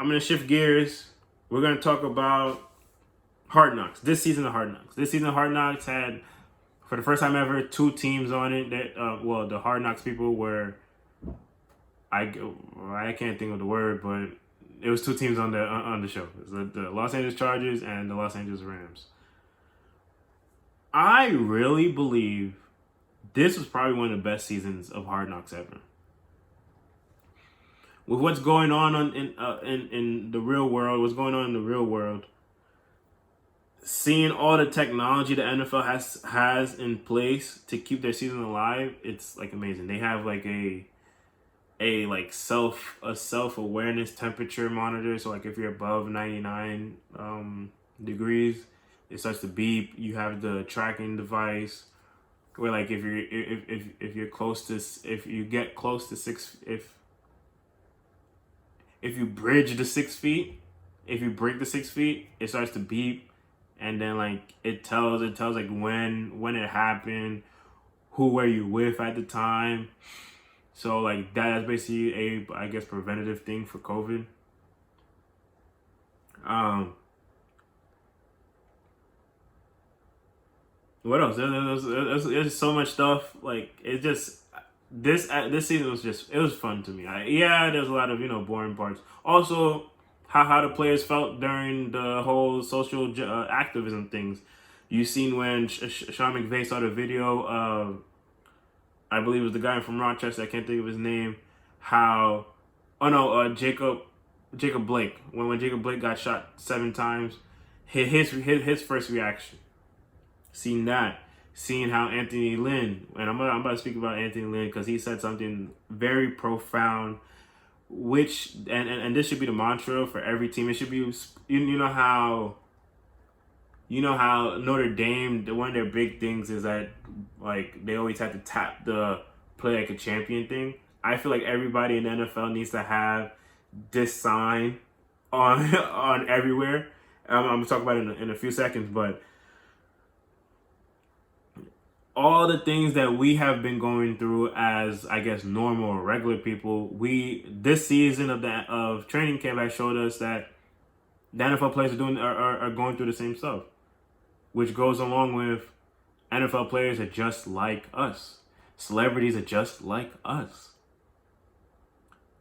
I'm gonna shift gears. We're gonna talk about Hard Knocks. This season of Hard Knocks. This season of Hard Knocks had, for the first time ever, 2 teams on it. That the Hard Knocks people were, I can't think of the word, but it was 2 teams on the show. It was the Los Angeles Chargers and the Los Angeles Rams. I really believe this was probably one of the best seasons of Hard Knocks ever. With what's going on in the real world, seeing all the technology the NFL has in place to keep their season alive, it's like amazing. They have like a self-awareness temperature monitor. So like if you're above 99 degrees, it starts to beep. You have the tracking device where like if you get close to 6, if you bridge the 6 feet, if you break the 6 feet, it starts to beep, and then like it tells like when it happened, who were you with at the time. So like that's basically I guess preventative thing for COVID. What else? There's so much stuff. Like it just this season was it was fun to me. There's a lot of boring parts. Also, how the players felt during the whole social activism things. You seen when Sean McVay saw the video of, I believe it was the guy from Rochester. I can't think of his name. Jacob Blake. When Jacob Blake got shot 7 times, his first reaction. Seeing how Anthony Lynn, and I'm about to speak about Anthony Lynn because he said something very profound, which and this should be the mantra for every team. It should be, you know how Notre Dame, one of their big things is that like they always have to tap the play like a champion thing. I feel like everybody in the NFL needs to have this sign on everywhere. I'm gonna talk about it in a few seconds, but all the things that we have been going through as, I guess, normal or regular people, this season of training camp has showed us that the NFL players are going through the same stuff, which goes along with NFL players are just like us. Celebrities are just like us.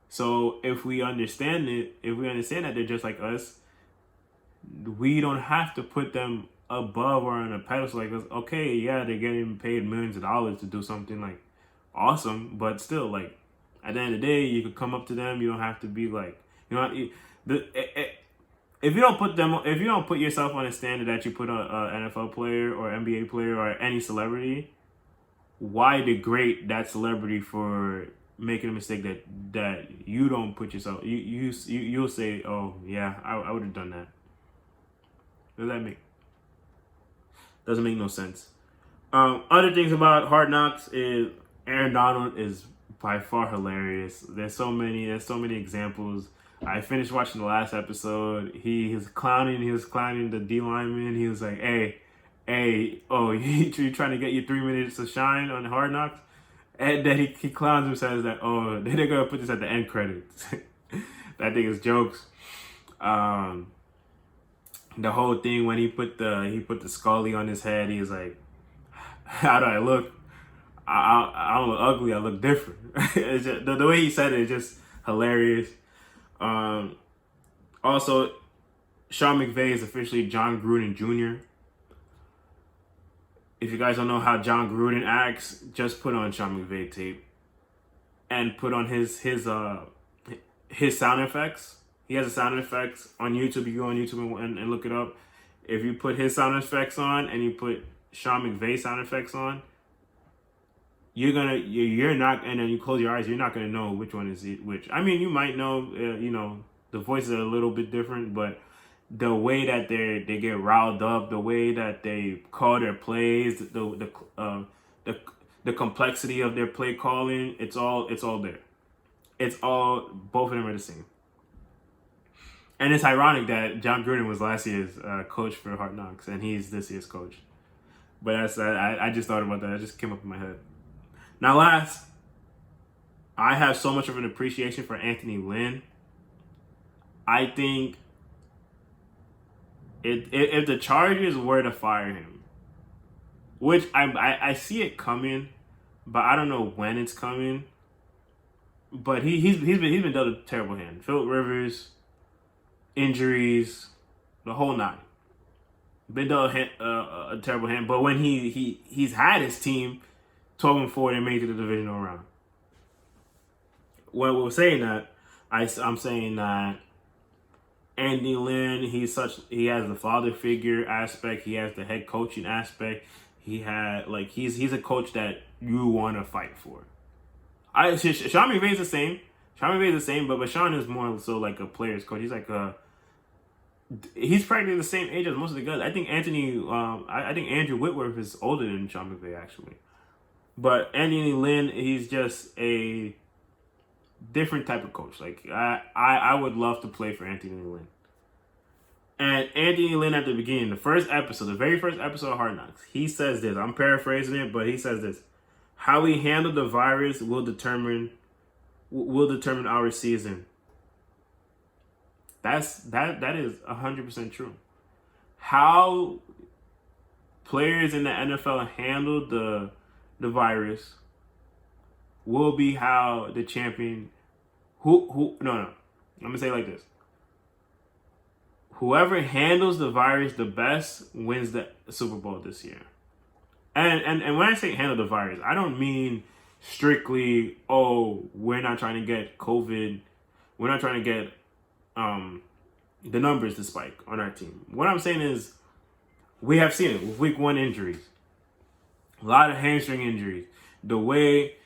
So if we understand that they're just like us, we don't have to put them above or on a pedestal. Like, okay, yeah, they're getting paid millions of dollars to do something like awesome, but still, like, at the end of the day, you could come up to them. You don't have to be like, if you don't put yourself on a standard that you put on an NFL player or NBA player or any celebrity, why degrade that celebrity for making a mistake that you don't put yourself? You'll say, oh yeah, I would have done that. Doesn't make no sense. Other things about Hard Knocks is Aaron Donald is by far hilarious. There's so many examples. I finished watching the last episode. He was clowning the D lineman. He was like, hey, you trying to get your 3 minutes to shine on Hard Knocks? And then he clowns him, says that, oh, they're gonna put this at the end credits. That thing is jokes. The whole thing when he put the Scully on his head, he was like, how do I look? I don't look ugly, I look different. It's just, the way he said it is just hilarious. Also, Sean McVay is officially John Gruden Jr. If you guys don't know how John Gruden acts, just put on Sean McVay tape and put on his sound effects. He has a sound effects on YouTube. You go on YouTube and look it up. If you put his sound effects on and you put Sean McVay sound effects on, you're not, and then you close your eyes, you're not gonna know which one is which. I mean, you might know, the voices are a little bit different, but the way that they get riled up, the way that they call their plays, the complexity of their play calling, it's all there. Both of them are the same. And it's ironic that John Gruden was last year's coach for Hard Knocks, and he's this year's coach. But I just thought about that. It just came up in my head. Now, last, I have so much of an appreciation for Anthony Lynn. I think if the Chargers were to fire him, which I see it coming, but I don't know when it's coming. But he's been dealt a terrible hand. Philip Rivers, injuries, the whole nine. Been dealt a terrible hand. But when he's had his team 12-4 and made it to the divisional round. When we're saying that, I'm saying that Andy Lynn, he has the father figure aspect, he has the head coaching aspect. He's a coach that you want to fight for. Sean McVay's the same. But Sean is more so like a player's coach. He's practically the same age as most of the guys. I think Andrew Whitworth is older than Sean McVay actually. But Anthony Lynn, he's just a different type of coach. Like I would love to play for Anthony Lynn. And Anthony Lynn at the beginning, the very first episode of Hard Knocks, he says this. I'm paraphrasing it, but he says this: "How we handle the virus will determine our season." That is 100% true. How players in the NFL handle the virus will be how the champion. No. I'm gonna say it like this: whoever handles the virus the best wins the Super Bowl this year. And when I say handle the virus, I don't mean strictly, we're not trying to get COVID. We're not trying to get the numbers to spike on our team. What I'm saying is, we have seen it with week 1 injuries. A lot of hamstring injuries. The way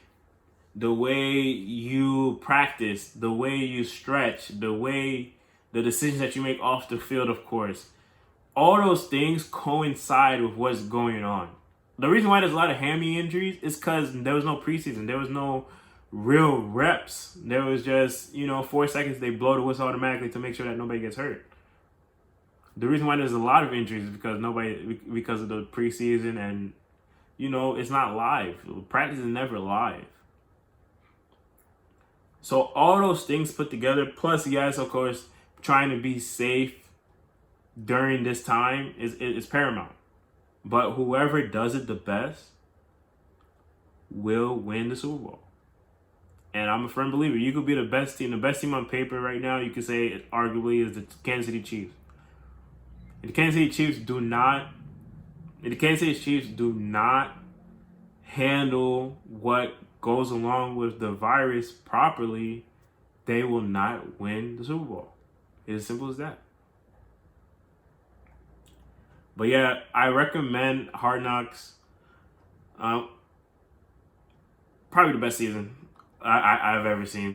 you practice, the way you stretch, the decisions that you make off the field, of course. All those things coincide with what's going on. The reason why there's a lot of hammy injuries is because there was no preseason. There was no real reps. There was just, 4 seconds they blow the whistle automatically to make sure that nobody gets hurt. The reason why there's a lot of injuries is because of the preseason and, it's not live. Practice is never live. So all those things put together, plus yes, of course, trying to be safe during this time is paramount. But whoever does it the best will win the Super Bowl. And I'm a firm believer. You could be the best team. The best team on paper right now, you could say it arguably is the Kansas City Chiefs. If the Kansas City Chiefs do not handle what goes along with the virus properly, they will not win the Super Bowl. It's as simple as that. But yeah, I recommend Hard Knocks. Probably the best season I've ever seen.